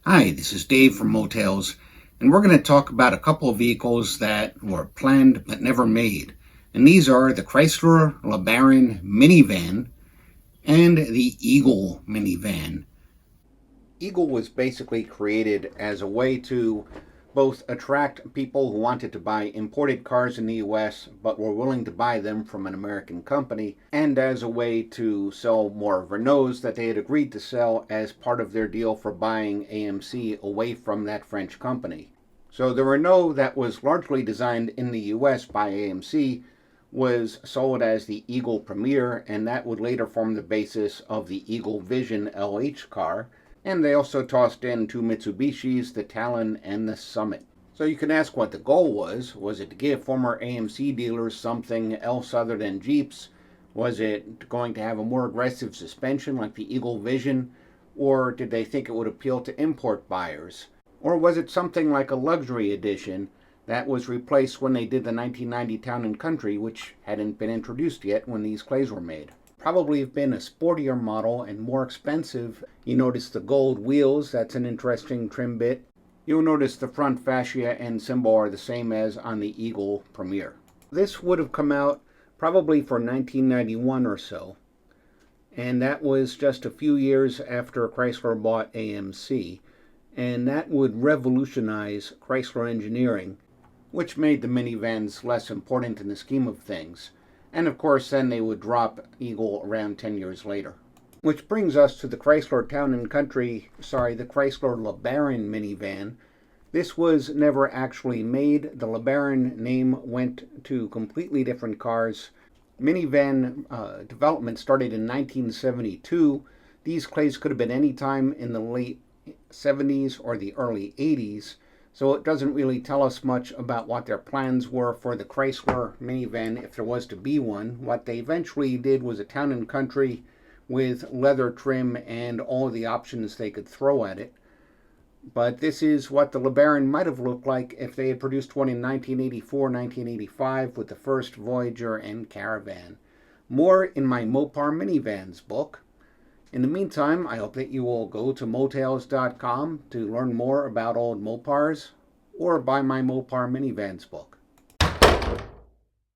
Hi, this is Dave from Motels, and we're going to talk about a couple of vehicles that were planned but never made. And these are the Chrysler LeBaron minivan and the Eagle minivan. Eagle was basically created as a way to both attract people who wanted to buy imported cars in the US but were willing to buy them from an American company, and as a way to sell more Renaults that they had agreed to sell as part of their deal for buying AMC away from that French company. So the Renault that was largely designed in the US by AMC was sold as the Eagle Premier, and that would later form the basis of the Eagle Vision LH car. And they also tossed in two Mitsubishis, the Talon and the Summit. So you can ask what the goal was. Was it to give former AMC dealers something else other than Jeeps? Was it going to have a more aggressive suspension like the Eagle Vision? Or did they think it would appeal to import buyers? Or was it something like a luxury edition that was replaced when they did the 1990 Town and Country, which hadn't been introduced yet when these clays were made? Probably have been a sportier model and more expensive. You notice the gold wheels, that's an interesting trim bit. You'll notice the front fascia and symbol are the same as on the Eagle Premier. This would have come out probably for 1991 or so, and that was just a few years after Chrysler bought AMC, and that would revolutionize Chrysler engineering, which made the minivans less important in the scheme of things. And of course, then they would drop Eagle around 10 years later. Which brings us to the Chrysler Town and Country, the Chrysler LeBaron minivan. This was never actually made. The LeBaron name went to completely different cars. Minivan development started in 1972. These clays could have been any time in the late 70s or the early 80s. So it doesn't really tell us much about what their plans were for the Chrysler minivan, if there was to be one. What they eventually did was a town and country with leather trim and all of the options they could throw at it. But this is what the LeBaron might have looked like if they had produced one in 1984, 1985 with the first Voyager and Caravan. More in my Mopar Minivans book. In the meantime, I hope that you will go to motels.com to learn more about old Mopars or buy my Mopar Minivans book.